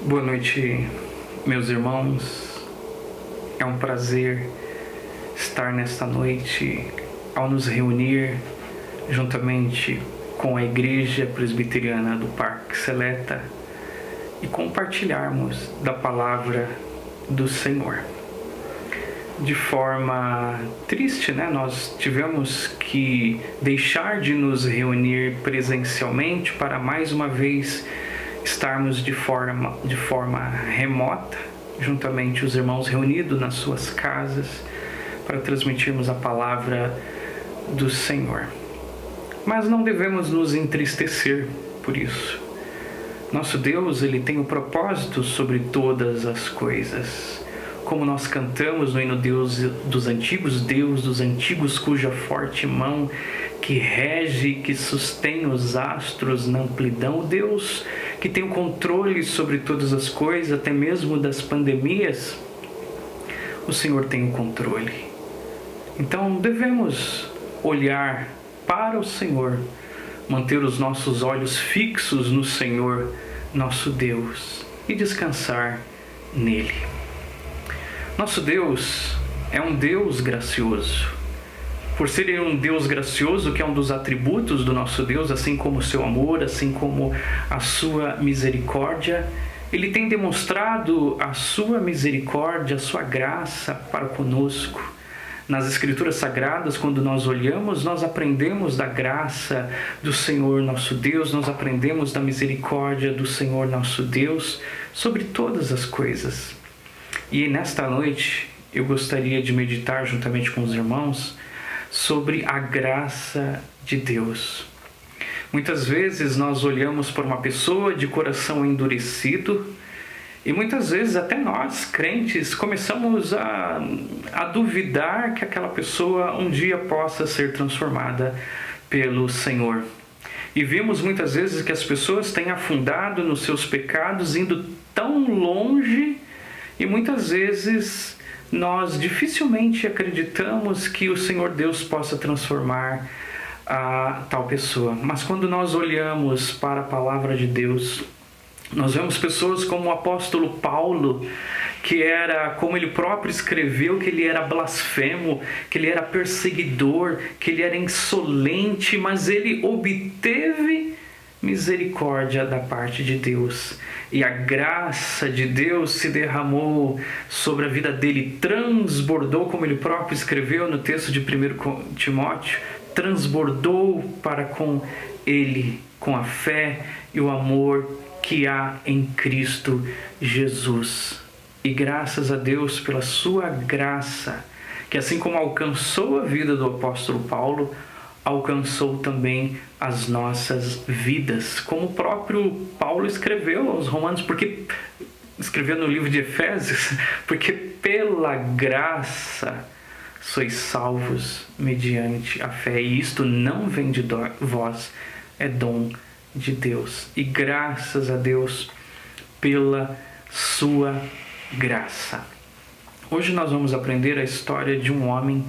Boa noite, meus irmãos. É um prazer estar nesta noite ao nos reunir juntamente com a Igreja Presbiteriana do Parque Seleta e compartilharmos da palavra do Senhor. De forma triste, nós tivemos que deixar de nos reunir presencialmente para mais uma vez estarmos de forma remota, juntamente os irmãos reunidos nas suas casas, para transmitirmos a palavra do Senhor. Mas não devemos nos entristecer por isso. Nosso Deus, Ele tem um propósito sobre todas as coisas. Como nós cantamos no hino Deus dos antigos, cuja forte mão que rege, que sustém os astros na amplidão, o Deus que tem o controle sobre todas as coisas, até mesmo das pandemias, o Senhor tem o controle. Então devemos olhar para o Senhor, manter os nossos olhos fixos no Senhor, nosso Deus, e descansar nele. Nosso Deus é um Deus gracioso. Por ser um Deus gracioso, que é um dos atributos do nosso Deus, assim como o seu amor, assim como a sua misericórdia, Ele tem demonstrado a sua misericórdia, a sua graça para conosco. Nas Escrituras Sagradas, quando nós olhamos, nós aprendemos da graça do Senhor nosso Deus, nós aprendemos da misericórdia do Senhor nosso Deus sobre todas as coisas. E nesta noite, eu gostaria de meditar juntamente com os irmãos sobre a graça de Deus. Muitas vezes nós olhamos para uma pessoa de coração endurecido e muitas vezes até nós, crentes, começamos a duvidar que aquela pessoa um dia possa ser transformada pelo Senhor. E vimos muitas vezes que as pessoas têm afundado nos seus pecados, indo tão longe, e muitas vezes nós dificilmente acreditamos que o Senhor Deus possa transformar a tal pessoa. Mas quando nós olhamos para a palavra de Deus, nós vemos pessoas como o apóstolo Paulo, que era, como ele próprio escreveu, que ele era blasfemo, que ele era perseguidor, que ele era insolente, mas ele obteve misericórdia da parte de Deus. E a graça de Deus se derramou sobre a vida dele, transbordou, como ele próprio escreveu no texto de 1 Timóteo, transbordou para com ele, com a fé e o amor que há em Cristo Jesus. E graças a Deus pela sua graça, que assim como alcançou a vida do apóstolo Paulo, alcançou também as nossas vidas, como o próprio Paulo escreveu aos Romanos, porque escreveu no livro de Efésios, porque pela graça sois salvos mediante a fé, e isto não vem de vós, é dom de Deus. E graças a Deus pela sua graça. Hoje nós vamos aprender a história de um homem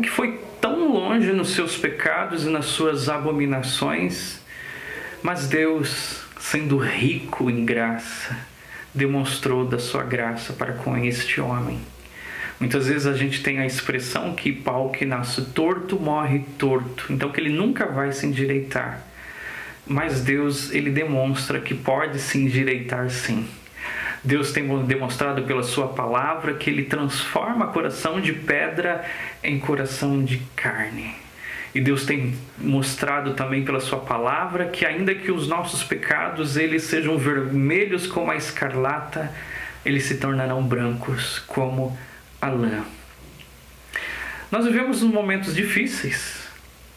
que foi tão longe nos seus pecados e nas suas abominações, mas Deus, sendo rico em graça, demonstrou da sua graça para com este homem. Muitas vezes a gente tem a expressão que pau que nasce torto, morre torto, então que ele nunca vai se endireitar. Mas Deus, ele demonstra que pode se endireitar sim. Deus tem demonstrado pela sua palavra que Ele transforma coração de pedra em coração de carne. E Deus tem mostrado também pela sua palavra que ainda que os nossos pecados eles sejam vermelhos como a escarlata, eles se tornarão brancos como a lã. Nós vivemos momentos difíceis.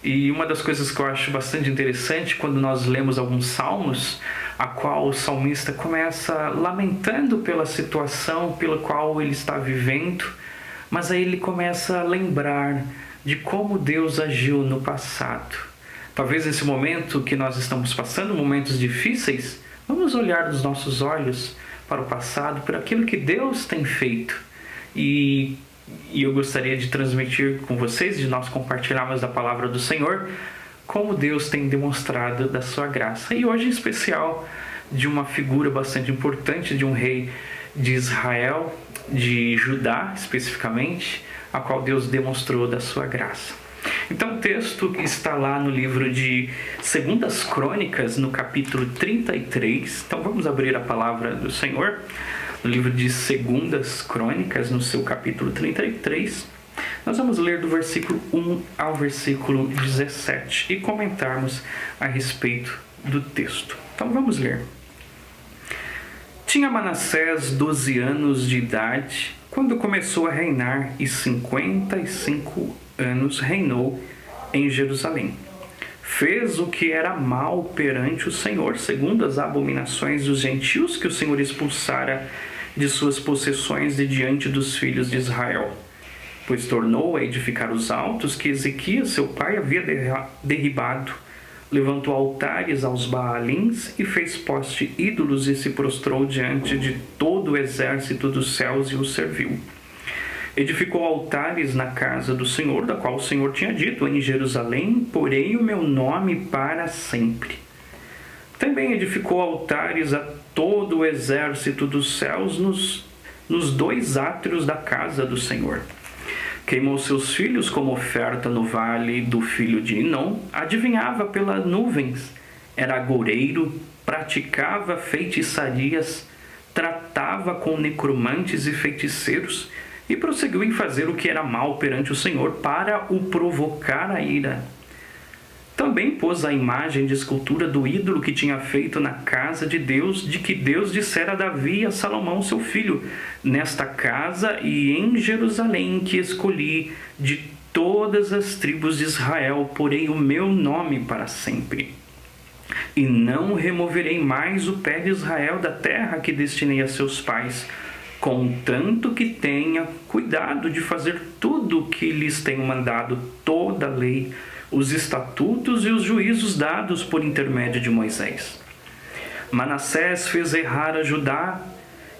E uma das coisas que eu acho bastante interessante quando nós lemos alguns salmos, a qual o salmista começa lamentando pela situação pela qual ele está vivendo, mas aí ele começa a lembrar de como Deus agiu no passado. Talvez nesse momento que nós estamos passando, momentos difíceis, vamos olhar dos nossos olhos para o passado, para aquilo que Deus tem feito. E eu gostaria de transmitir com vocês, de nós compartilharmos da palavra do Senhor, como Deus tem demonstrado da sua graça. E hoje em especial, de uma figura bastante importante, de um rei de Israel, de Judá especificamente, a qual Deus demonstrou da sua graça. Então o texto está lá no livro de 2 Crônicas, no capítulo 33. Então vamos abrir a palavra do Senhor, no livro de 2 Crônicas, no seu capítulo 33. Nós vamos ler do versículo 1 ao versículo 17 e comentarmos a respeito do texto. Então vamos ler. Tinha Manassés 12 anos de idade quando começou a reinar, e 55 anos reinou em Jerusalém. Fez o que era mal perante o Senhor, segundo as abominações dos gentios que o Senhor expulsara de suas possessões de diante dos filhos de Israel. Pois tornou a edificar os altos que Ezequias, seu pai, havia derribado. Levantou altares aos Baalins e fez poste ídolos e se prostrou diante de todo o exército dos céus e os serviu. Edificou altares na casa do Senhor, da qual o Senhor tinha dito: em Jerusalém porei o meu nome para sempre. Também edificou altares a todo o exército dos céus nos 2 átrios da casa do Senhor. Queimou seus filhos como oferta no vale do filho de Inom, adivinhava pelas nuvens, era agoureiro, praticava feitiçarias, tratava com necromantes e feiticeiros, e prosseguiu em fazer o que era mal perante o Senhor para o provocar a ira. Também pôs a imagem de escultura do ídolo que tinha feito na casa de Deus, de que Deus dissera a Davi e a Salomão seu filho: nesta casa e em Jerusalém que escolhi de todas as tribos de Israel, porei o meu nome para sempre. E não removerei mais o pé de Israel da terra que destinei a seus pais, contanto que tenha cuidado de fazer tudo o que lhes tenho mandado, toda a lei, os estatutos e os juízos dados por intermédio de Moisés. Manassés fez errar a Judá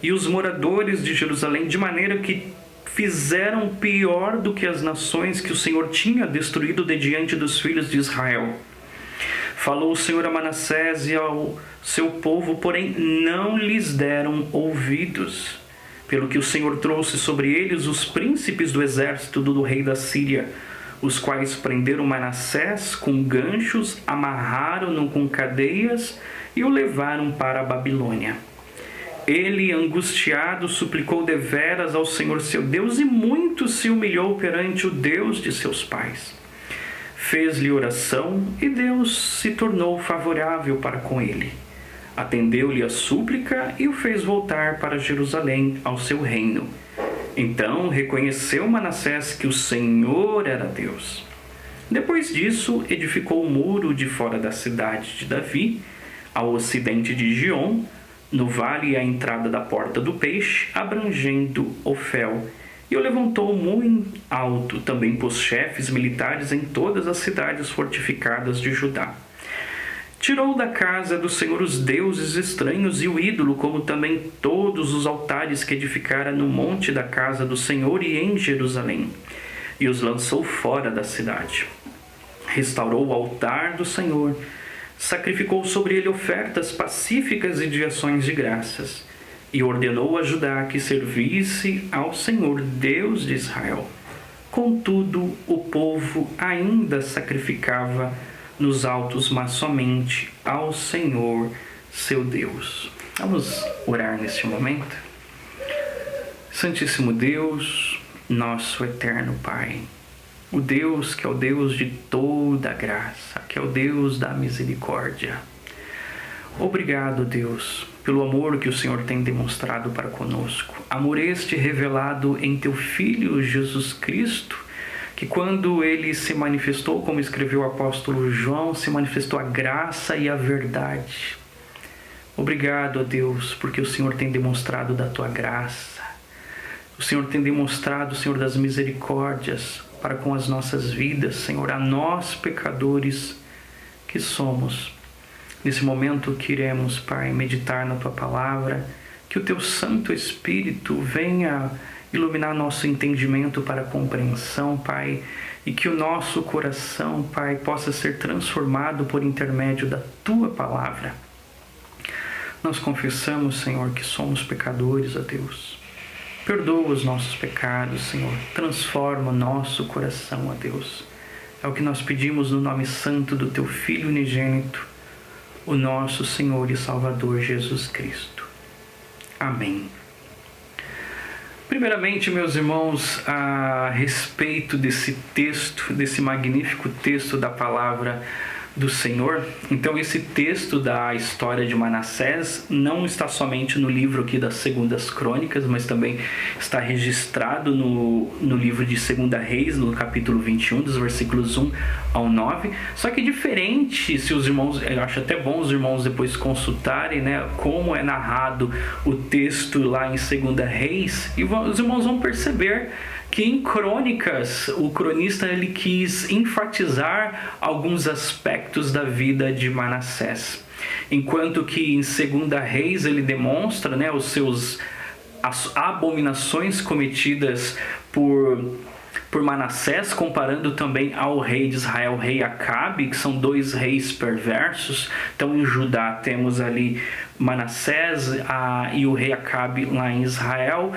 e os moradores de Jerusalém, de maneira que fizeram pior do que as nações que o Senhor tinha destruído de diante dos filhos de Israel. Falou o Senhor a Manassés e ao seu povo, porém não lhes deram ouvidos, pelo que o Senhor trouxe sobre eles os príncipes do exército do rei da Síria, os quais prenderam Manassés com ganchos, amarraram-no com cadeias e o levaram para a Babilônia. Ele, angustiado, suplicou deveras ao Senhor seu Deus e muito se humilhou perante o Deus de seus pais. Fez-lhe oração e Deus se tornou favorável para com ele. Atendeu-lhe a súplica e o fez voltar para Jerusalém, ao seu reino. Então reconheceu Manassés que o Senhor era Deus. Depois disso, edificou o muro de fora da cidade de Davi, ao ocidente de Gion, no vale à entrada da porta do peixe, abrangendo Ofel, e o levantou muito alto. Também pôs chefes militares em todas as cidades fortificadas de Judá. Tirou da casa do Senhor os deuses estranhos e o ídolo, como também todos os altares que edificara no monte da casa do Senhor e em Jerusalém, e os lançou fora da cidade. Restaurou o altar do Senhor, sacrificou sobre ele ofertas pacíficas e de ações de graças, e ordenou a Judá que servisse ao Senhor Deus de Israel. Contudo, o povo ainda sacrificava nos altos, mas somente ao Senhor seu Deus. Vamos orar neste momento. Santíssimo Deus, nosso eterno Pai, o Deus que é o Deus de toda graça, que é o Deus da misericórdia. Obrigado, Deus, pelo amor que o Senhor tem demonstrado para conosco. Amor este revelado em teu Filho Jesus Cristo, que quando ele se manifestou, como escreveu o apóstolo João, se manifestou a graça e a verdade. Obrigado a Deus, porque o Senhor tem demonstrado da tua graça. O Senhor tem demonstrado, Senhor, das misericórdias para com as nossas vidas, Senhor, a nós pecadores que somos. Nesse momento que iremos, Pai, meditar na tua palavra, que o teu Santo Espírito venha iluminar nosso entendimento para a compreensão, Pai, e que o nosso coração, Pai, possa ser transformado por intermédio da Tua Palavra. Nós confessamos, Senhor, que somos pecadores, ó Deus. Perdoa os nossos pecados, Senhor. Transforma o nosso coração, ó Deus. É o que nós pedimos no nome santo do Teu Filho unigênito, o nosso Senhor e Salvador Jesus Cristo. Amém. Primeiramente, meus irmãos, a respeito desse texto, desse magnífico texto da palavra do Senhor. Então, esse texto da história de Manassés não está somente no livro aqui das Segundas Crônicas, mas também está registrado no livro de 2 Reis, no capítulo 21, dos versículos 1 ao 9. Só que diferente, se os irmãos, eu acho até bom os irmãos depois consultarem, né, como é narrado o texto lá em 2 Reis, e os irmãos vão perceber que em Crônicas, o cronista ele quis enfatizar alguns aspectos da vida de Manassés. Enquanto que em 2 Reis ele demonstra, né, as abominações cometidas por Manassés, comparando também ao rei de Israel, o rei Acabe, que são dois reis perversos. Então em Judá temos ali Manassés e o rei Acabe lá em Israel.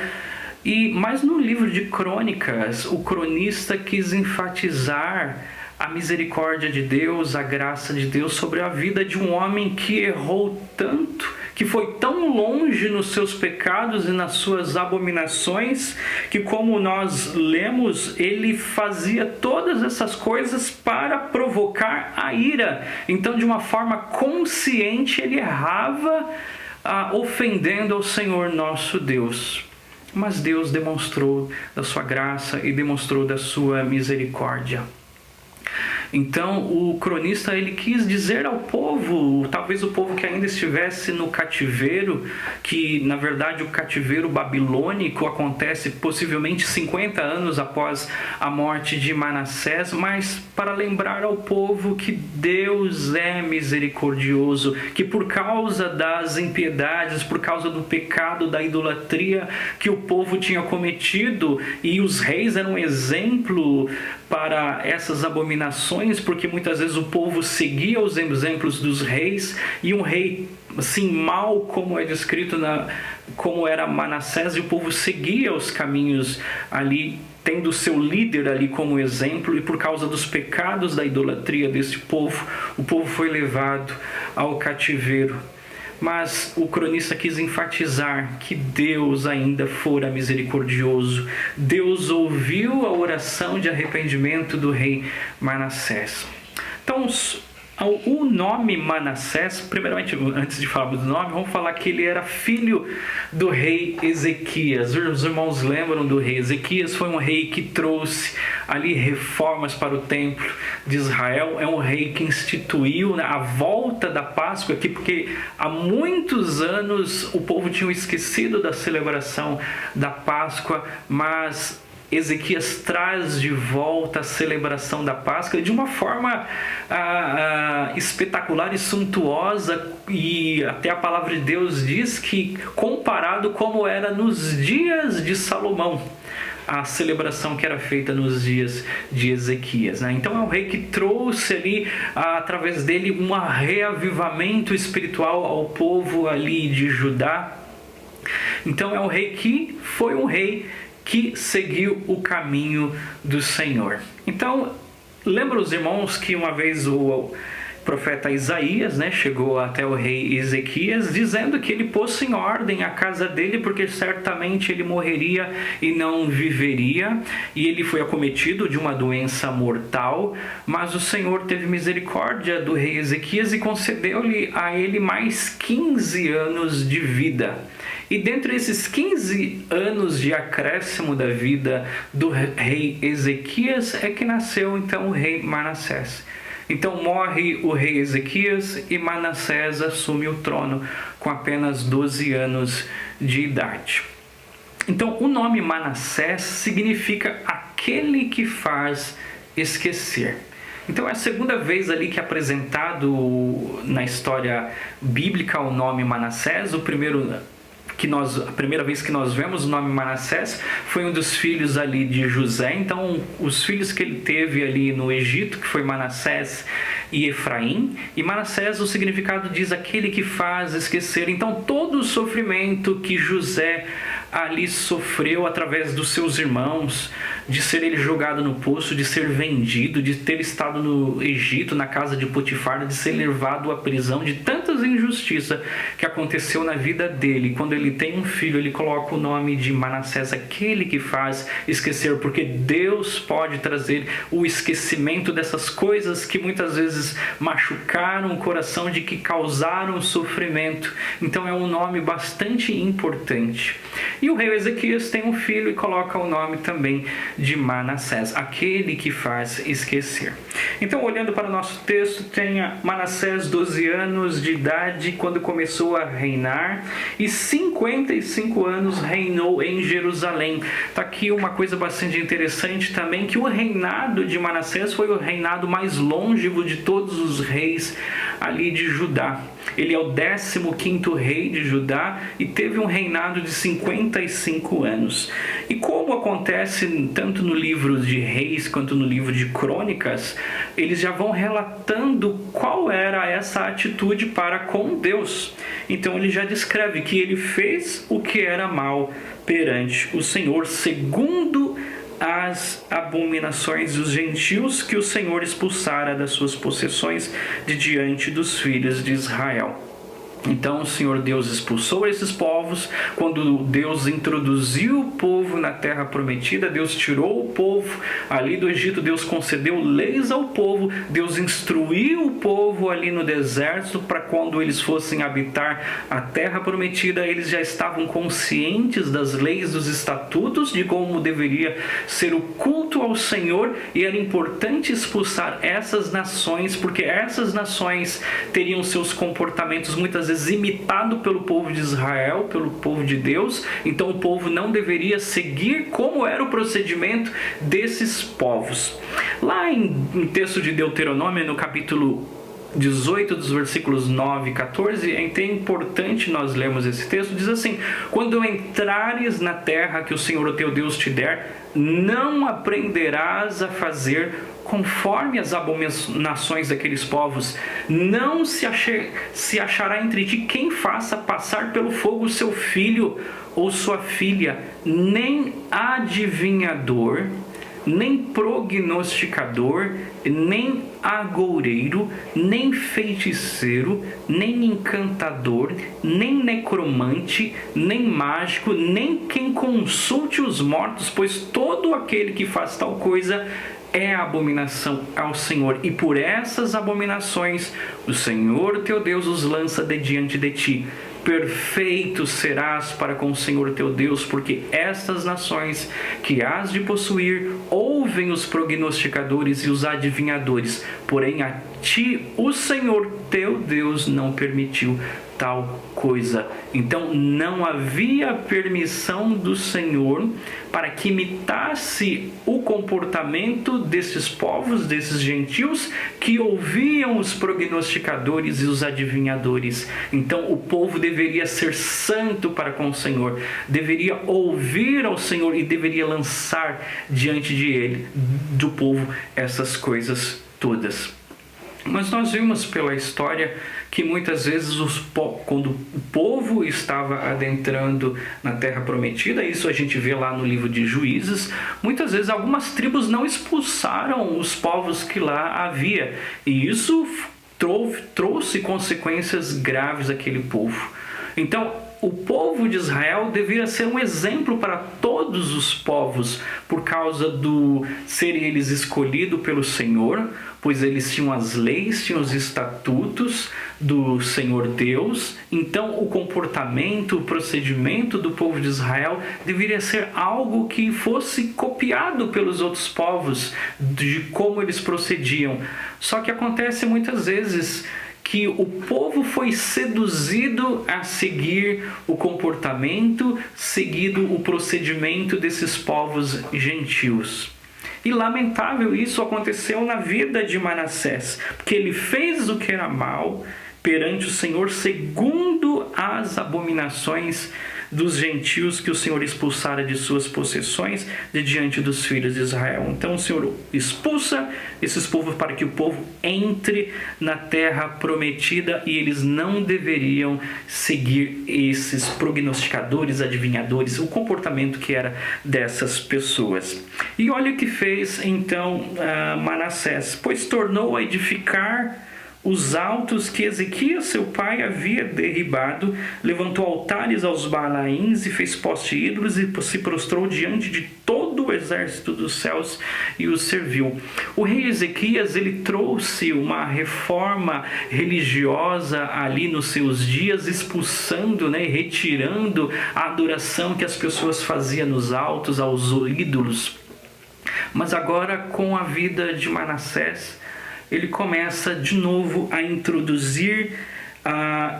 Mas no livro de Crônicas, o cronista quis enfatizar a misericórdia de Deus, a graça de Deus sobre a vida de um homem que errou tanto, que foi tão longe nos seus pecados e nas suas abominações, que, como nós lemos, ele fazia todas essas coisas para provocar a ira. Então, de uma forma consciente, ele errava, ofendendo ao Senhor nosso Deus. Mas Deus demonstrou da sua graça e demonstrou da sua misericórdia. Então o cronista ele quis dizer ao povo, talvez o povo que ainda estivesse no cativeiro, que na verdade o cativeiro babilônico acontece possivelmente 50 anos após a morte de Manassés, mas para lembrar ao povo que Deus é misericordioso, que por causa das impiedades, por causa do pecado, da idolatria que o povo tinha cometido, e os reis eram um exemplo para essas abominações, porque muitas vezes o povo seguia os exemplos dos reis, e um rei assim mau, como é descrito como era Manassés, e o povo seguia os caminhos ali, tendo seu líder ali como exemplo, e por causa dos pecados da idolatria desse povo, o povo foi levado ao cativeiro. Mas o cronista quis enfatizar que Deus ainda fora misericordioso. Deus ouviu a oração de arrependimento do rei Manassés. Então, o nome Manassés, primeiramente, antes de falar do nome, vamos falar que ele era filho do rei Ezequias. Os irmãos lembram do rei Ezequias? Foi um rei que trouxe ali reformas para o templo de Israel. É um rei que instituiu, né, a volta da Páscoa aqui, porque há muitos anos o povo tinha esquecido da celebração da Páscoa, mas Ezequias traz de volta a celebração da Páscoa de uma forma espetacular e suntuosa, e até a palavra de Deus diz que comparado como era nos dias de Salomão, a celebração que era feita nos dias de Ezequias, né? Então é um rei que trouxe ali, através dele, um reavivamento espiritual ao povo ali de Judá. Então é um rei que foi um rei que seguiu o caminho do Senhor. Então, lembra os irmãos que uma vez o profeta Isaías, né, chegou até o rei Ezequias dizendo que ele pôs em ordem a casa dele, porque certamente ele morreria e não viveria, e ele foi acometido de uma doença mortal, mas o Senhor teve misericórdia do rei Ezequias e concedeu-lhe a ele mais 15 anos de vida. E dentre esses 15 anos de acréscimo da vida do rei Ezequias é que nasceu então o rei Manassés. Então morre o rei Ezequias e Manassés assume o trono com apenas 12 anos de idade. Então o nome Manassés significa aquele que faz esquecer. Então é a segunda vez ali que é apresentado na história bíblica o nome Manassés. A primeira vez que nós vemos o nome Manassés foi um dos filhos ali de José. Então os filhos que ele teve ali no Egito, que foi Manassés e Efraim. E Manassés, o significado diz aquele que faz esquecer. Então todo o sofrimento que José ali sofreu através dos seus irmãos, de ser ele jogado no poço, de ser vendido, de ter estado no Egito, na casa de Potifar, de ser levado à prisão, de tantas injustiças que aconteceu na vida dele. Quando ele tem um filho, ele coloca o nome de Manassés, aquele que faz esquecer, porque Deus pode trazer o esquecimento dessas coisas que muitas vezes machucaram o coração, de que causaram sofrimento. Então é um nome bastante importante. E o rei Ezequias tem um filho e coloca o nome também de Manassés, aquele que faz esquecer. Então, olhando para o nosso texto, tem Manassés 12 anos de idade quando começou a reinar, e 55 anos reinou em Jerusalém. Está aqui uma coisa bastante interessante também, que o reinado de Manassés foi o reinado mais longevo de todos os reis ali de Judá. Ele é o 15º rei de Judá e teve um reinado de 55 anos. E como acontece tanto no livro de Reis quanto no livro de Crônicas, eles já vão relatando qual era essa atitude para com Deus. Então ele já descreve que ele fez o que era mal perante o Senhor, segundo as abominações dos gentios que o Senhor expulsara das suas possessões de diante dos filhos de Israel. Então o Senhor Deus expulsou esses povos. Quando Deus introduziu o povo na terra prometida, Deus tirou o povo ali do Egito, Deus concedeu leis ao povo, Deus instruiu o povo ali no deserto para quando eles fossem habitar a terra prometida, eles já estavam conscientes das leis, dos estatutos, de como deveria ser o culto ao Senhor, e era importante expulsar essas nações, porque essas nações teriam seus comportamentos muitas vezes imitado pelo povo de Israel, pelo povo de Deus. Então o povo não deveria seguir como era o procedimento desses povos. Lá em texto de Deuteronômio, no capítulo 18, dos versículos 9 e 14, é importante nós lermos esse texto. Diz assim: quando entrares na terra que o Senhor, o teu Deus, te der, não aprenderás a fazer conforme as abominações daqueles povos. Não se achará entre ti quem faça passar pelo fogo seu filho ou sua filha, nem adivinhador, nem prognosticador, nem agoureiro, nem feiticeiro, nem encantador, nem necromante, nem mágico, nem quem consulte os mortos, pois todo aquele que faz tal coisa é abominação ao Senhor, e por essas abominações o Senhor teu Deus os lança de diante de ti. Perfeito serás para com o Senhor teu Deus, porque estas nações que hás de possuir ouvem os prognosticadores e os adivinhadores, porém a ti o Senhor teu Deus não permitiu tal coisa. Então não havia permissão do Senhor para que imitasse o comportamento desses povos, desses gentios que ouviam os prognosticadores e os adivinhadores. Então o povo deveria ser santo para com o Senhor, deveria ouvir ao Senhor e deveria lançar diante de ele, do povo, essas coisas todas. Mas nós vimos pela história que muitas vezes quando o povo estava adentrando na terra prometida, isso a gente vê lá no livro de Juízes, muitas vezes algumas tribos não expulsaram os povos que lá havia, e isso trouxe consequências graves àquele povo. Então o povo de Israel deveria ser um exemplo para todos os povos, por causa do serem eles escolhidos pelo Senhor, pois eles tinham as leis, tinham os estatutos do Senhor Deus. Então o comportamento, o procedimento do povo de Israel deveria ser algo que fosse copiado pelos outros povos, de como eles procediam. Só que acontece muitas vezes que o povo foi seduzido a seguir o comportamento, seguido o procedimento desses povos gentios. E lamentável isso aconteceu na vida de Manassés, porque ele fez o que era mal perante o Senhor segundo as abominações dos gentios que o Senhor expulsara de suas possessões de diante dos filhos de Israel. Então o Senhor expulsa esses povos para que o povo entre na terra prometida, e eles não deveriam seguir esses prognosticadores, adivinhadores, o comportamento que era dessas pessoas. E olha o que fez então Manassés: pois tornou a edificar os altos que Ezequias, seu pai, havia derribado, levantou altares aos Baalaíns e fez poste ídolos e se prostrou diante de todo o exército dos céus e os serviu. O rei Ezequias, ele trouxe uma reforma religiosa ali nos seus dias, expulsando, retirando a adoração que as pessoas faziam nos altos aos ídolos. Mas agora, com a vida de Manassés, ele começa de novo a introduzir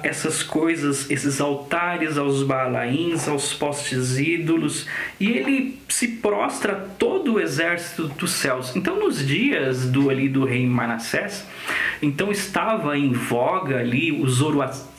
essas coisas, esses altares aos Baalaíns, aos postes ídolos, e ele se prostra a todo o exército dos céus. Então, nos dias do rei Manassés, então estava em voga ali o zoroastrismo,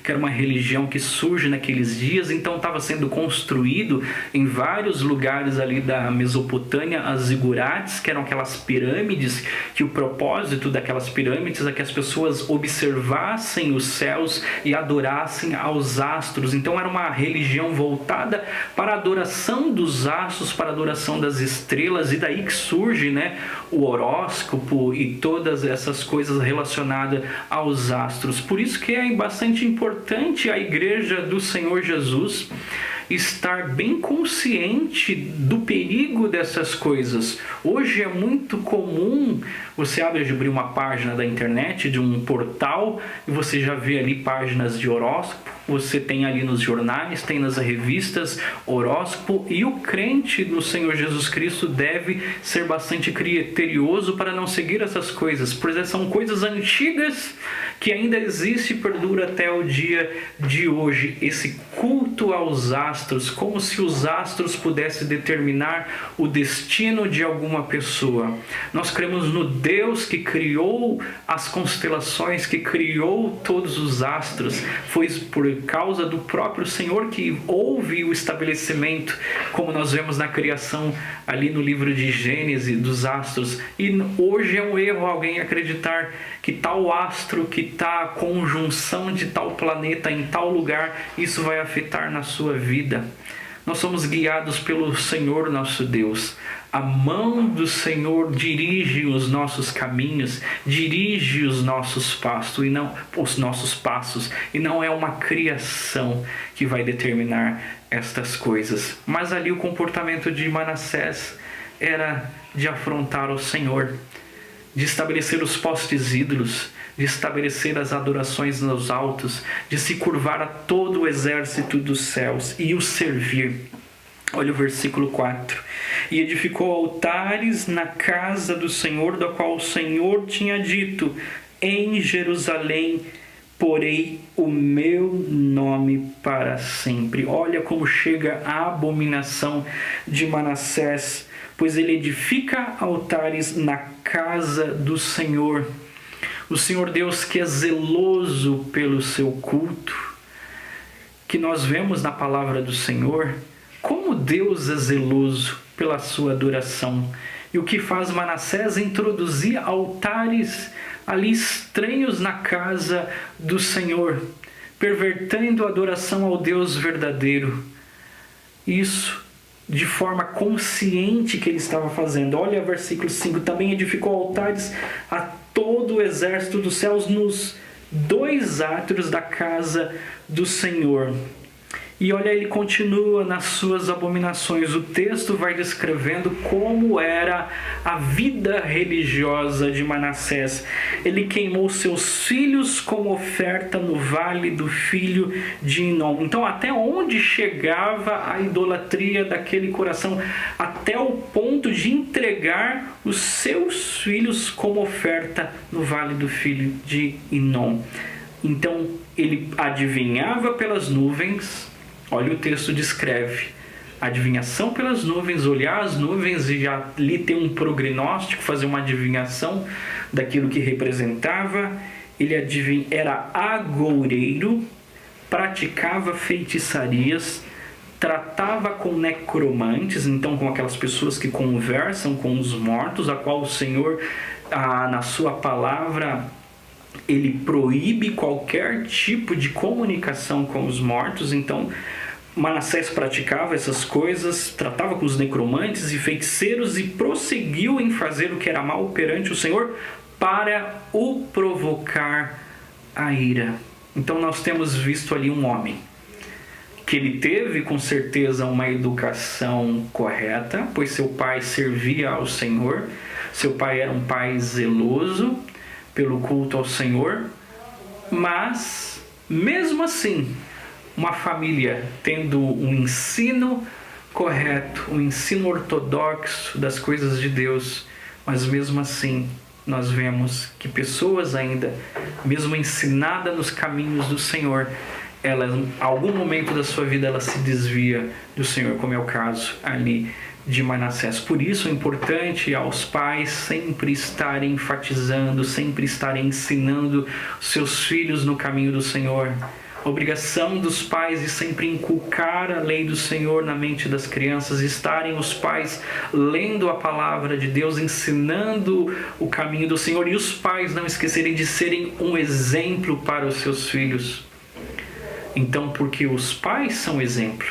que era uma religião que surge naqueles dias. Então estava sendo construído em vários lugares ali da Mesopotâmia as zigurates, que eram aquelas pirâmides, que o propósito daquelas pirâmides é que as pessoas observassem os céus e adorassem aos astros. Então era uma religião voltada para a adoração dos astros, para a adoração das estrelas, e daí que surge o horóscopo e todas essas coisas relacionadas aos astros. Por isso que é bastante importante a igreja do Senhor Jesus estar bem consciente do perigo dessas coisas. Hoje é muito comum você abrir uma página da internet, de um portal, e você já vê ali páginas de horóscopo. Você tem ali nos jornais, tem nas revistas horóscopo, e o crente no Senhor Jesus Cristo deve ser bastante criterioso para não seguir essas coisas, pois são coisas antigas que ainda existe e perdura até o dia de hoje. Esse culto aos astros, como se os astros pudessem determinar o destino de alguma pessoa. Nós cremos no Deus que criou as constelações, que criou todos os astros. Foi por causa do próprio Senhor que houve o estabelecimento, como nós vemos na criação ali no livro de Gênesis, dos astros. E hoje é um erro alguém acreditar que tal astro, que tal conjunção de tal planeta em tal lugar, isso vai afetar na sua vida. Nós somos guiados pelo Senhor nosso Deus. A mão do Senhor dirige os nossos caminhos, dirige os nossos passos, e não é uma criação que vai determinar estas coisas. Mas ali o comportamento de Manassés era de afrontar o Senhor, de estabelecer os postes ídolos, de estabelecer as adorações nos altos, de se curvar a todo o exército dos céus e o servir. Olha o versículo 4. E edificou altares na casa do Senhor, da qual o Senhor tinha dito: em Jerusalém porei o meu nome para sempre. Olha como chega a abominação de Manassés, pois ele edifica altares na casa do Senhor. O Senhor Deus, que é zeloso pelo seu culto, que nós vemos na palavra do Senhor, como Deus é zeloso pela sua adoração. E o que faz Manassés? Introduzir altares ali estranhos na casa do Senhor, pervertendo a adoração ao Deus verdadeiro. Isso de forma consciente que ele estava fazendo. Olha o versículo 5. Também edificou altares a todo o exército dos céus nos 2 átrios da casa do Senhor. E olha, ele continua nas suas abominações. O texto vai descrevendo como era a vida religiosa de Manassés. Ele queimou seus filhos como oferta no vale do filho de Inom. Então, até onde chegava a idolatria daquele coração? Até o ponto de entregar os seus filhos como oferta no vale do filho de Inom. Então, ele adivinhava pelas nuvens. Olha, o texto descreve adivinhação pelas nuvens, olhar as nuvens e já ali ter um prognóstico, fazer uma adivinhação daquilo que representava. ele era agoureiro, praticava feitiçarias, tratava com necromantes, então com aquelas pessoas que conversam com os mortos, a qual o Senhor, na sua palavra, ele proíbe qualquer tipo de comunicação com os mortos. Então Manassés praticava essas coisas, tratava com os necromantes e feiticeiros e prosseguiu em fazer o que era mal perante o Senhor para o provocar a ira. Então nós temos visto ali um homem que ele teve com certeza uma educação correta, pois seu pai servia ao Senhor, seu pai era um pai zeloso pelo culto ao Senhor, mas mesmo assim, uma família tendo um ensino correto, um ensino ortodoxo das coisas de Deus, mas mesmo assim nós vemos que pessoas ainda, mesmo ensinada nos caminhos do Senhor, ela, em algum momento da sua vida, ela se desvia do Senhor, como é o caso ali de Manassés. Por isso é importante aos pais sempre estarem enfatizando, sempre estarem ensinando seus filhos no caminho do Senhor. Obrigação dos pais de sempre inculcar a lei do Senhor na mente das crianças, estarem os pais lendo a palavra de Deus, ensinando o caminho do Senhor, e os pais não esquecerem de serem um exemplo para os seus filhos. Então, porque os pais são exemplo,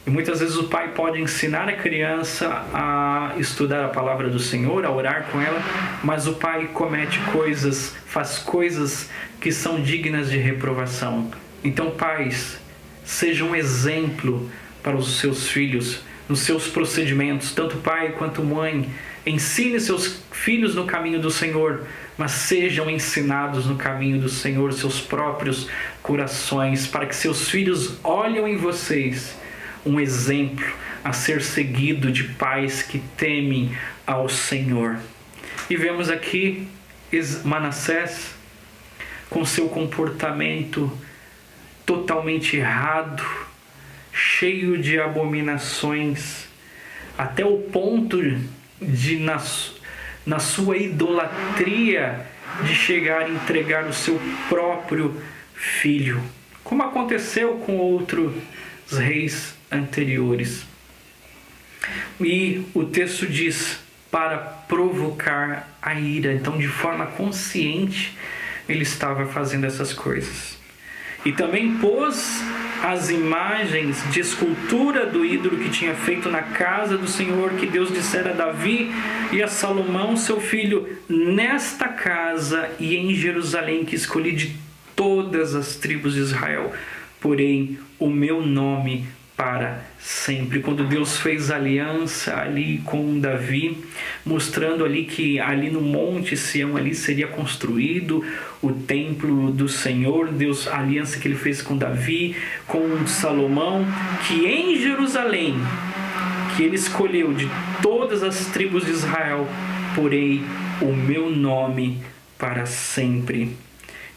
e muitas vezes o pai pode ensinar a criança a estudar a palavra do Senhor, a orar com ela, mas o pai comete coisas, faz coisas que são dignas de reprovação. Então, pais, sejam um exemplo para os seus filhos, nos seus procedimentos, tanto pai quanto mãe. Ensine seus filhos no caminho do Senhor, mas sejam ensinados no caminho do Senhor seus próprios corações, para que seus filhos olhem em vocês um exemplo a ser seguido de pais que temem ao Senhor. E vemos aqui Manassés com seu comportamento totalmente errado, cheio de abominações, até o ponto de, na sua idolatria, de chegar a entregar o seu próprio filho, como aconteceu com outros reis anteriores. E o texto diz, para provocar a ira. Então, de forma consciente, ele estava fazendo essas coisas. E também pôs as imagens de escultura do ídolo que tinha feito na casa do Senhor, que Deus dissera a Davi e a Salomão, seu filho, nesta casa e em Jerusalém, que escolhi de todas as tribos de Israel, porém o meu nome para sempre. Quando Deus fez aliança ali com Davi, mostrando ali que ali no Monte Sião ali seria construído o templo do Senhor, Deus, a aliança que ele fez com Davi, com Salomão, que em Jerusalém, que ele escolheu de todas as tribos de Israel, porém o meu nome para sempre.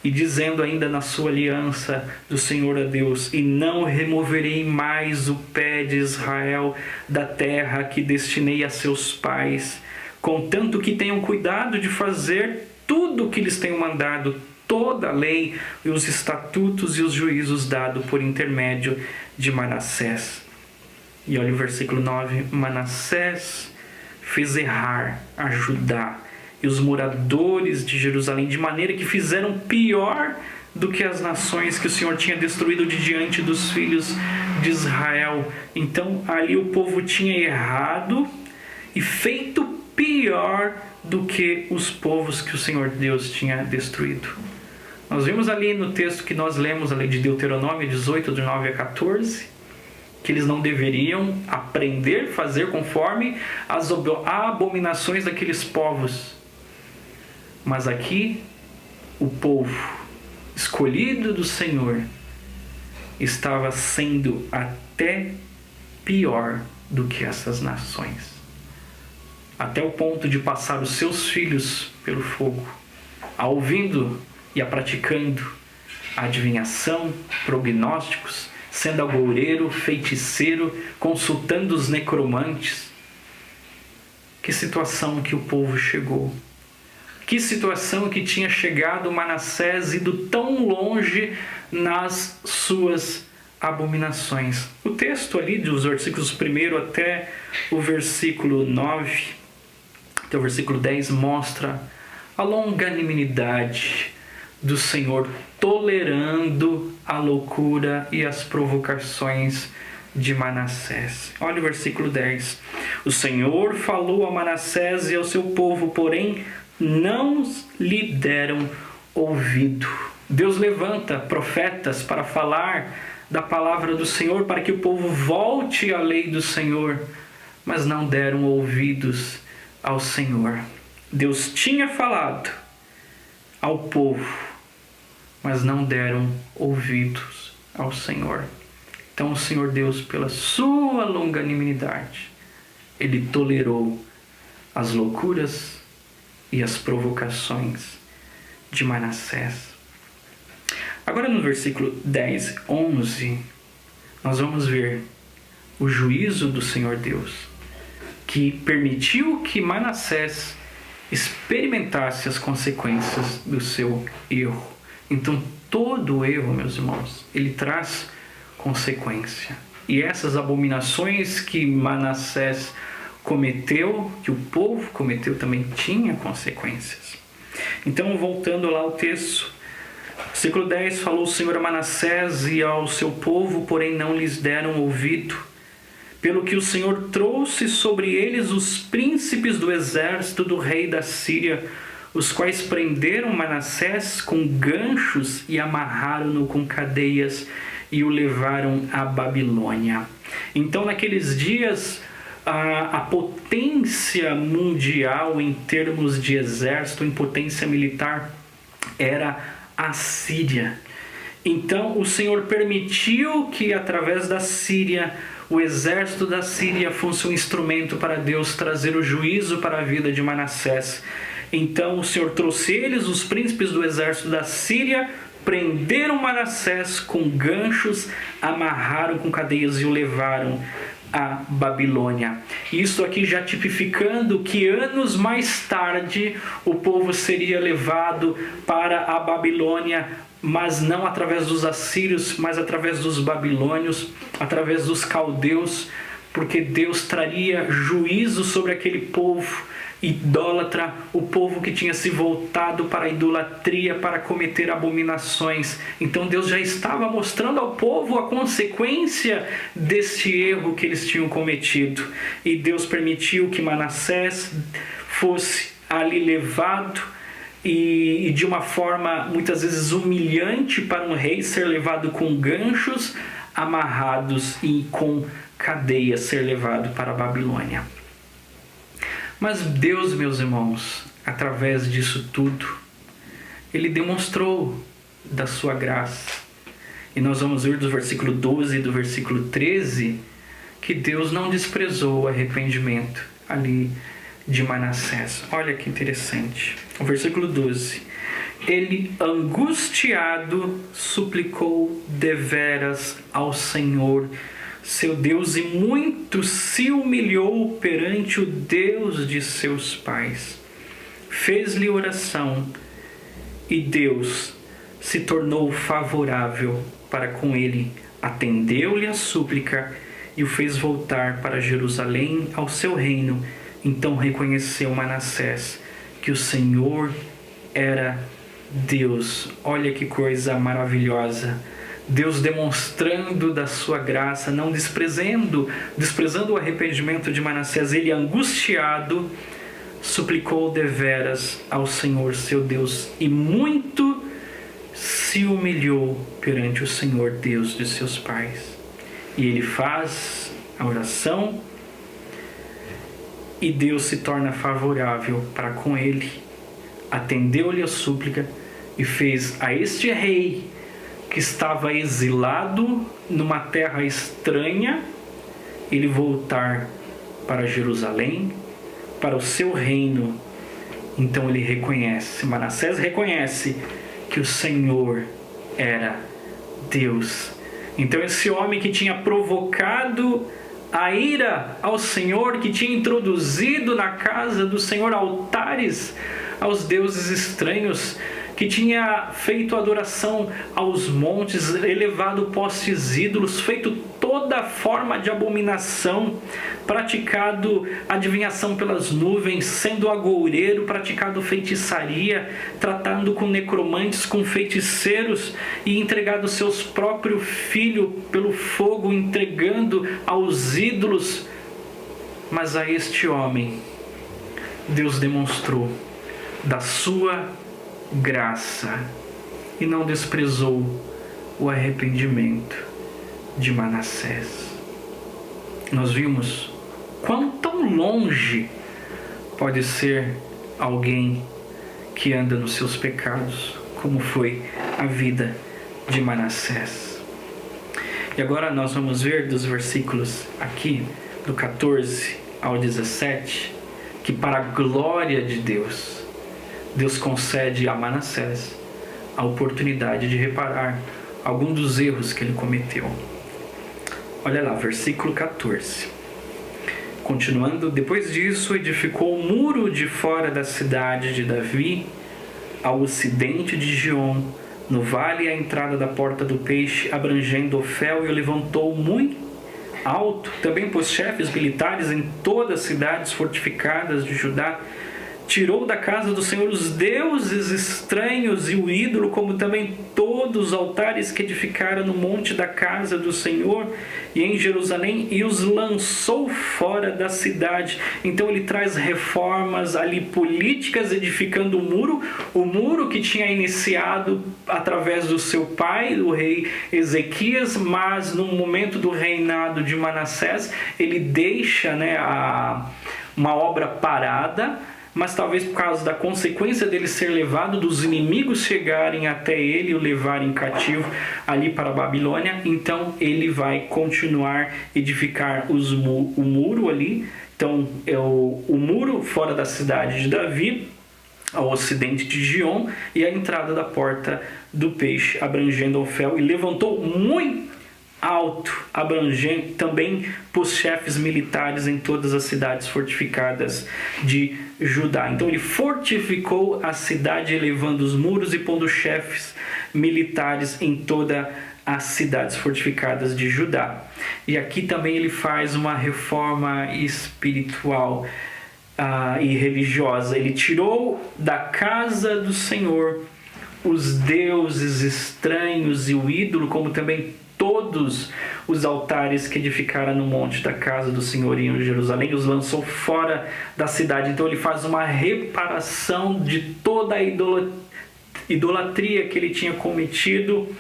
E dizendo ainda na sua aliança do Senhor a Deus, e não removerei mais o pé de Israel da terra que destinei a seus pais, contanto que tenham cuidado de fazer tudo o que lhes tenho mandado, toda a lei e os estatutos e os juízos dados por intermédio de Manassés. E olha o versículo 9, Manassés fez errar a Judá e os moradores de Jerusalém, de maneira que fizeram pior do que as nações que o Senhor tinha destruído de diante dos filhos de Israel. Então ali o povo tinha errado e feito pior do que os povos que o Senhor Deus tinha destruído. Nós vimos ali no texto que nós lemos, a lei de Deuteronômio 18, do 9 a 14, que eles não deveriam aprender a fazer conforme as abominações daqueles povos. Mas aqui, o povo escolhido do Senhor estava sendo até pior do que essas nações, até o ponto de passar os seus filhos pelo fogo, ouvindo e praticando a adivinhação, prognósticos, sendo agoureiro, feiticeiro, consultando os necromantes. Que situação que o povo chegou. Que situação que tinha chegado Manassés, ido tão longe nas suas abominações. O texto ali dos versículos 1 até o versículo 9, até o versículo 10, mostra a longanimidade do Senhor tolerando a loucura e as provocações de Manassés. Olha o versículo 10. O Senhor falou a Manassés e ao seu povo, porém não lhe deram ouvido. Deus levanta profetas para falar da palavra do Senhor, para que o povo volte à lei do Senhor, mas não deram ouvidos ao Senhor. Deus tinha falado ao povo, mas não deram ouvidos ao Senhor. Então o Senhor Deus, pela sua longanimidade, Ele tolerou as loucuras e as provocações de Manassés. Agora no versículo 10, 11, nós vamos ver o juízo do Senhor Deus, que permitiu que Manassés experimentasse as consequências do seu erro. Então todo erro, meus irmãos, ele traz consequência. E essas abominações que Manassés cometeu, que o povo cometeu, também tinha consequências. Então, voltando lá ao texto, versículo 10, falou o Senhor a Manassés e ao seu povo, porém não lhes deram ouvido, pelo que o Senhor trouxe sobre eles os príncipes do exército do rei da Síria, os quais prenderam Manassés com ganchos e amarraram-no com cadeias e o levaram à Babilônia. Então, naqueles dias, a potência mundial em termos de exército, em potência militar, era a Síria. Então, o Senhor permitiu que, através da Síria, o exército da Síria fosse um instrumento para Deus trazer o juízo para a vida de Manassés. Então, o Senhor trouxe eles, os príncipes do exército da Síria, prenderam Manassés com ganchos, amarraram com cadeias e o levaram à Babilônia. Isso aqui já tipificando que anos mais tarde o povo seria levado para a Babilônia, mas não através dos assírios, mas através dos babilônios, através dos caldeus, porque Deus traria juízo sobre aquele povo idólatra, o povo que tinha se voltado para a idolatria, para cometer abominações. Então Deus já estava mostrando ao povo a consequência deste erro que eles tinham cometido. E Deus permitiu que Manassés fosse ali levado, e de uma forma muitas vezes humilhante para um rei, ser levado com ganchos amarrados e com cadeias, ser levado para a Babilônia. Mas Deus, meus irmãos, através disso tudo, Ele demonstrou da sua graça. E nós vamos ver do versículo 12 e do versículo 13 que Deus não desprezou o arrependimento ali de Manassés. Olha que interessante. O versículo 12. Ele, angustiado, suplicou deveras ao Senhor, seu Deus, e muito se humilhou perante o Deus de seus pais. Fez-lhe oração, e Deus se tornou favorável para com ele, atendeu-lhe a súplica e o fez voltar para Jerusalém ao seu reino. Então reconheceu Manassés que o Senhor era Deus. Olha que coisa maravilhosa. Deus demonstrando da sua graça, não desprezando o arrependimento de Manassés. Ele, angustiado, suplicou deveras ao Senhor seu Deus e muito se humilhou perante o Senhor Deus de seus pais. E ele faz a oração e Deus se torna favorável para com ele, atendeu-lhe a súplica e fez a este rei que estava exilado numa terra estranha, ele voltar para Jerusalém, para o seu reino. Então ele reconhece, Manassés reconhece que o Senhor era Deus. Então esse homem que tinha provocado a ira ao Senhor, que tinha introduzido na casa do Senhor altares aos deuses estranhos, que tinha feito adoração aos montes, elevado postes ídolos, feito toda forma de abominação, praticado adivinhação pelas nuvens, sendo agoureiro, praticado feitiçaria, tratando com necromantes, com feiticeiros, e entregado seus próprios filhos pelo fogo, entregando aos ídolos. Mas a este homem Deus demonstrou da sua graça e não desprezou o arrependimento de Manassés. Nós vimos quão tão longe pode ser alguém que anda nos seus pecados, como foi a vida de Manassés. E agora nós vamos ver dos versículos aqui, do 14 ao 17, que para a glória de Deus, Deus concede a Manassés a oportunidade de reparar algum dos erros que ele cometeu. Olha lá, versículo 14. Continuando, depois disso, edificou o muro de fora da cidade de Davi, ao ocidente de Gion, no vale à entrada da porta do peixe, abrangendo Ofel, e o levantou muito alto. Também pôs chefes militares em todas as cidades fortificadas de Judá. Tirou da casa do Senhor os deuses estranhos e o ídolo, como também todos os altares que edificaram no monte da casa do Senhor e em Jerusalém, e os lançou fora da cidade. Então ele traz reformas ali políticas, edificando o muro que tinha iniciado através do seu pai, o rei Ezequias, mas no momento do reinado de Manassés, ele deixa, uma obra parada, mas talvez por causa da consequência dele ser levado, dos inimigos chegarem até ele e o levarem cativo ali para a Babilônia. Então ele vai continuar edificar o muro ali. Então é o muro fora da cidade de Davi, ao ocidente de Gion, e a entrada da porta do peixe, abrangendo Ofel, e levantou muito alto, abrangendo também pôs chefes militares em todas as cidades fortificadas de Judá. Então ele fortificou a cidade, elevando os muros e pondo chefes militares em todas as cidades fortificadas de Judá. E aqui também ele faz uma reforma espiritual e religiosa. Ele tirou da casa do Senhor os deuses estranhos e o ídolo, como também todos os altares que edificaram no monte da casa do Senhor em Jerusalém, os lançou fora da cidade. Então ele faz uma reparação de toda a idolatria que ele tinha cometido,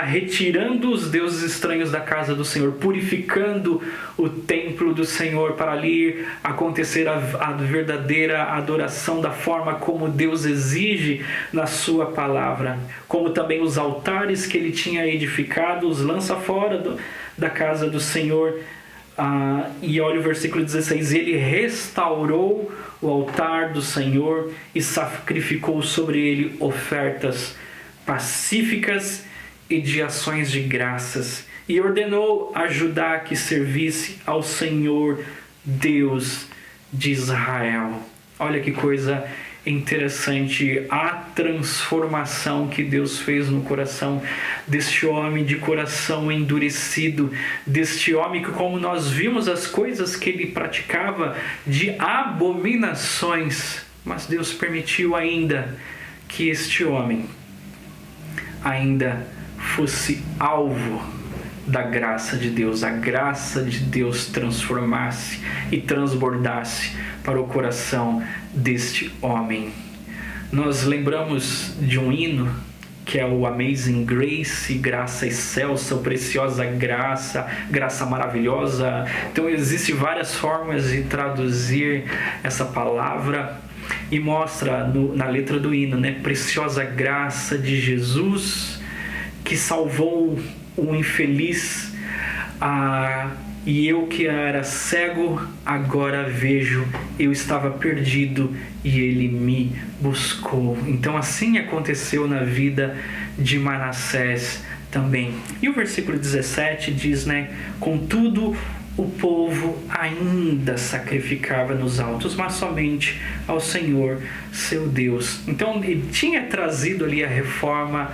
retirando os deuses estranhos da casa do Senhor, purificando o templo do Senhor para ali acontecer a verdadeira adoração da forma como Deus exige na sua palavra. Como também os altares que ele tinha edificado, os lança fora da casa do Senhor. E olha o versículo 16: ele restaurou o altar do Senhor e sacrificou sobre ele ofertas pacíficas e de ações de graças, e ordenou a Judá que servisse ao Senhor Deus de Israel. Olha que coisa interessante, a transformação que Deus fez no coração deste homem de coração endurecido, deste homem que, como nós vimos as coisas que ele praticava de abominações, mas Deus permitiu ainda que este homem ainda fosse alvo da graça de Deus, a graça de Deus transformasse e transbordasse para o coração deste homem. Nós lembramos de um hino que é o Amazing Grace, graça excelsa, preciosa graça, graça maravilhosa. Então existem várias formas de traduzir essa palavra, e mostra na letra do hino, preciosa graça de Jesus, que salvou um infeliz, e eu que era cego, agora vejo, eu estava perdido e ele me buscou. Então assim aconteceu na vida de Manassés também. E o versículo 17 diz, contudo, o povo ainda sacrificava nos altos, mas somente ao Senhor, seu Deus. Então ele tinha trazido ali a reforma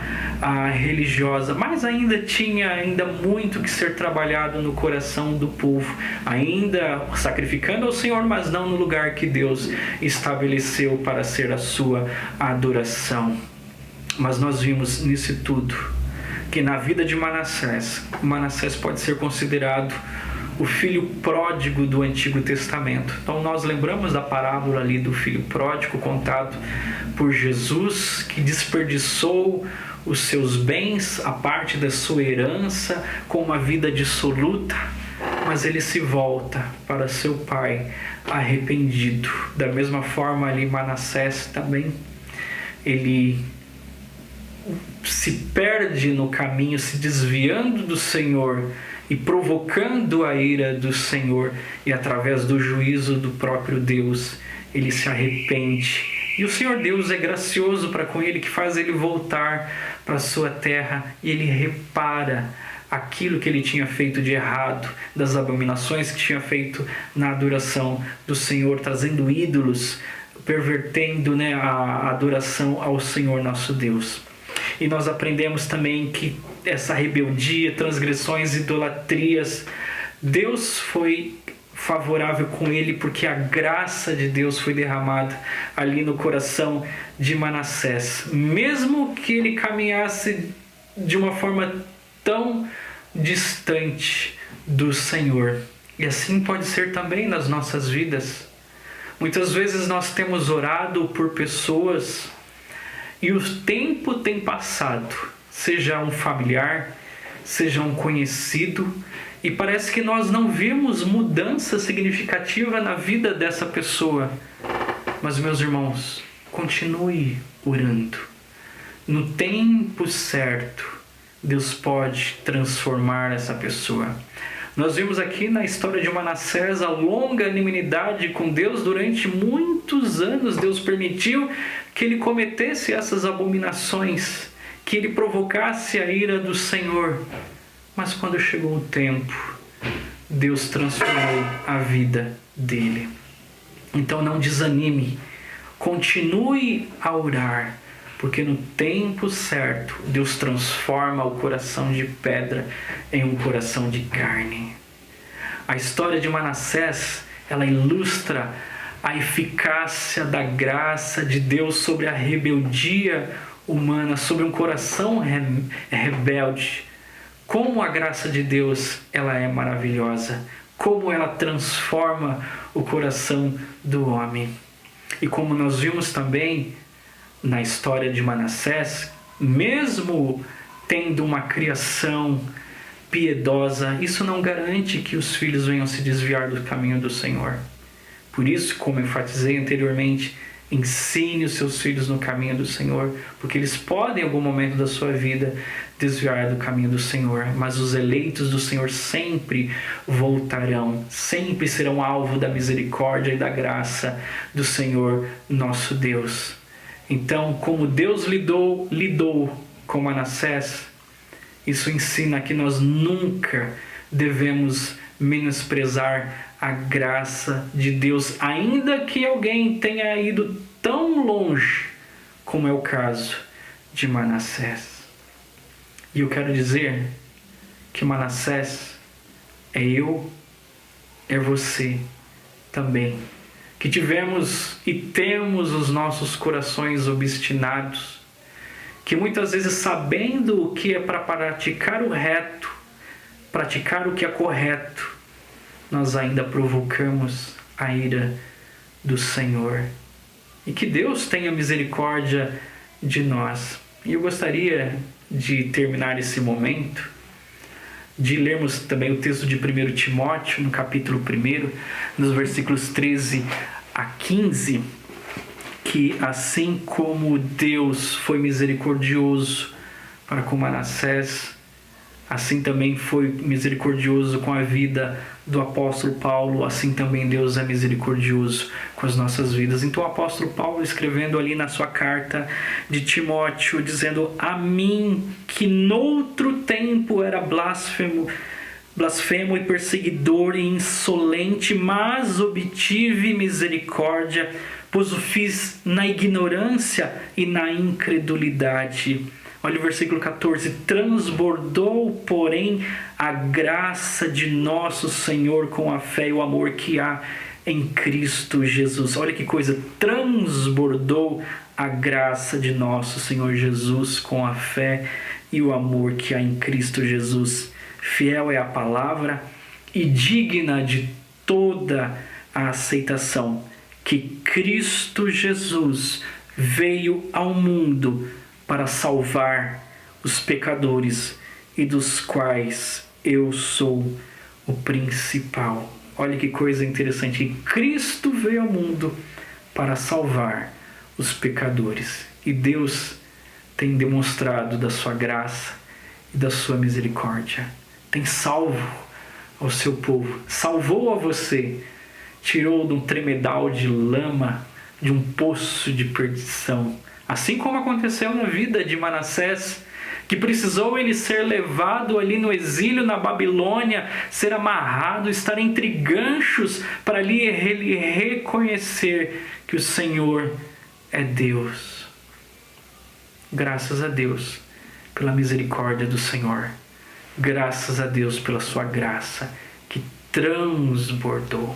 religiosa, mas ainda tinha muito que ser trabalhado no coração do povo, ainda sacrificando ao Senhor, mas não no lugar que Deus estabeleceu para ser a sua adoração. Mas nós vimos nisso tudo que na vida de Manassés pode ser considerado o filho pródigo do Antigo Testamento. Então nós lembramos da parábola ali do filho pródigo contado por Jesus, que desperdiçou os seus bens, a parte da sua herança, com uma vida dissoluta, mas ele se volta para seu pai arrependido. Da mesma forma ali Manassés também, ele se perde no caminho, se desviando do Senhor e provocando a ira do Senhor, e através do juízo do próprio Deus, ele se arrepende. E o Senhor Deus é gracioso para com ele, que faz ele voltar para a sua terra, e ele repara aquilo que ele tinha feito de errado, das abominações que tinha feito na adoração do Senhor, trazendo ídolos, pervertendo, a adoração ao Senhor nosso Deus. E nós aprendemos também que essa rebeldia, transgressões, idolatrias, Deus foi favorável com ele, porque a graça de Deus foi derramada ali no coração de Manassés. Mesmo que ele caminhasse de uma forma tão distante do Senhor. E assim pode ser também nas nossas vidas. Muitas vezes nós temos orado por pessoas e o tempo tem passado, seja um familiar, seja um conhecido, e parece que nós não vimos mudança significativa na vida dessa pessoa. Mas, meus irmãos, continue orando. No tempo certo, Deus pode transformar essa pessoa. Nós vimos aqui na história de Manassés a longa inimizade com Deus durante muitos anos. Deus permitiu que ele cometesse essas abominações, que ele provocasse a ira do Senhor. Mas quando chegou o tempo, Deus transformou a vida dele. Então não desanime, continue a orar, porque no tempo certo Deus transforma o coração de pedra em um coração de carne. A história de Manassés, ela ilustra a eficácia da graça de Deus sobre a rebeldia humana, sobre um coração rebelde. Como a graça de Deus, ela é maravilhosa, como ela transforma o coração do homem. E como nós vimos também na história de Manassés, mesmo tendo uma criação piedosa, isso não garante que os filhos venham se desviar do caminho do Senhor. Por isso, como enfatizei anteriormente, ensine os seus filhos no caminho do Senhor, porque eles podem em algum momento da sua vida desviar do caminho do Senhor, mas os eleitos do Senhor sempre voltarão, sempre serão alvo da misericórdia e da graça do Senhor nosso Deus. Então, como Deus lidou com Manassés, isso ensina que nós nunca devemos menosprezar a graça de Deus, ainda que alguém tenha ido tão longe, como é o caso de Manassés. E eu quero dizer que Manassés é eu, é você também, que tivemos e temos os nossos corações obstinados, que muitas vezes, sabendo o que é para praticar o reto, praticar o que é correto, nós ainda provocamos a ira do Senhor. E que Deus tenha misericórdia de nós. E eu gostaria de terminar esse momento, de lermos também o texto de 1 Timóteo, no capítulo 1, nos versículos 13 a 15, que assim como Deus foi misericordioso para com Manassés, assim também foi misericordioso com a vida do apóstolo Paulo, assim também Deus é misericordioso com as nossas vidas. Então o apóstolo Paulo, escrevendo ali na sua carta de Timóteo, dizendo: a mim, que noutro tempo era blasfemo blasfemo e perseguidor e insolente, mas obtive misericórdia, pois o fiz na ignorância e na incredulidade. Olha o versículo 14. Transbordou, porém, a graça de nosso Senhor com a fé e o amor que há em Cristo Jesus. Olha que coisa, transbordou a graça de nosso Senhor Jesus com a fé e o amor que há em Cristo Jesus. Fiel é a palavra e digna de toda a aceitação que Cristo Jesus veio ao mundo para salvar os pecadores e dos quais eu sou o principal. Olha que coisa interessante. Cristo veio ao mundo para salvar os pecadores. E Deus tem demonstrado da sua graça e da sua misericórdia. Tem salvo ao seu povo. Salvou a você. Tirou de um tremedal de lama, de um poço de perdição. Assim como aconteceu na vida de Manassés, que precisou ele ser levado ali no exílio na Babilônia, ser amarrado, estar entre ganchos, para ali ele reconhecer que o Senhor é Deus. Graças a Deus pela misericórdia do Senhor. Graças a Deus pela sua graça que transbordou.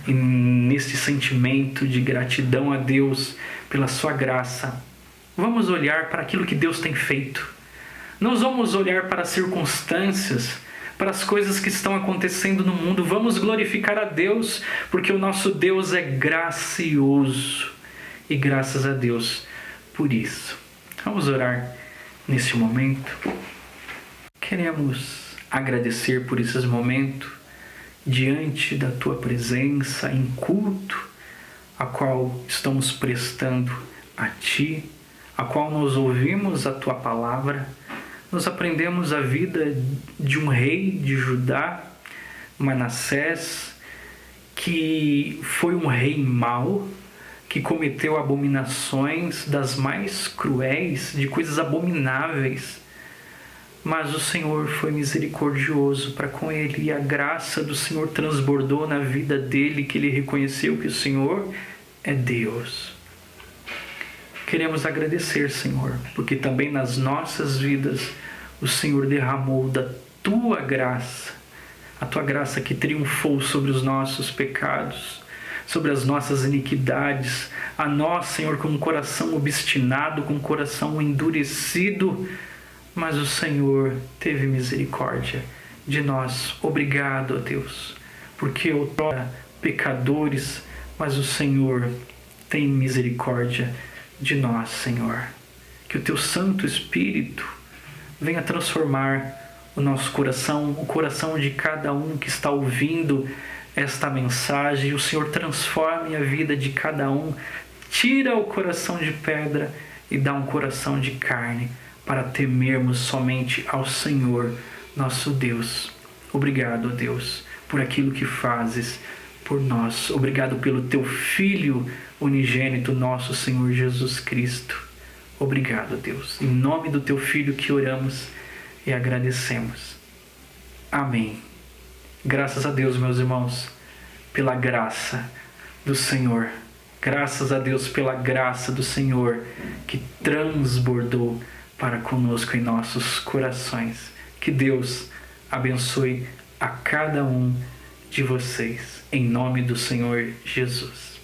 E neste sentimento de gratidão a Deus pela sua graça, vamos olhar para aquilo que Deus tem feito. Não vamos olhar para as circunstâncias, para as coisas que estão acontecendo no mundo. Vamos glorificar a Deus, porque o nosso Deus é gracioso. E graças a Deus por isso. Vamos orar nesse momento. Queremos agradecer por esses momentos diante da Tua presença em culto, a qual estamos prestando a Ti, a qual nós ouvimos a Tua palavra, nós aprendemos a vida de um rei de Judá, Manassés, que foi um rei mau, que cometeu abominações das mais cruéis, de coisas abomináveis, mas o Senhor foi misericordioso para com ele, e a graça do Senhor transbordou na vida dele, que ele reconheceu que o Senhor é Deus. Queremos agradecer, Senhor, porque também nas nossas vidas o Senhor derramou da Tua graça, a Tua graça que triunfou sobre os nossos pecados, sobre as nossas iniquidades, a nós, Senhor, com um coração obstinado, com um coração endurecido, mas o Senhor teve misericórdia de nós. Obrigado, ó Deus, porque outrora pecadores, mas o Senhor tem misericórdia de nós, Senhor. Que o Teu Santo Espírito venha transformar o nosso coração, o coração de cada um que está ouvindo esta mensagem. O Senhor transforme a vida de cada um, tira o coração de pedra e dá um coração de carne, para temermos somente ao Senhor, nosso Deus. Obrigado, Deus, por aquilo que fazes por nós. Obrigado pelo Teu Filho unigênito, nosso Senhor Jesus Cristo. Obrigado, Deus. Em nome do Teu Filho que oramos e agradecemos. Amém. Graças a Deus, meus irmãos, pela graça do Senhor. Graças a Deus pela graça do Senhor que transbordou para conosco em nossos corações. Que Deus abençoe a cada um de vocês, em nome do Senhor Jesus.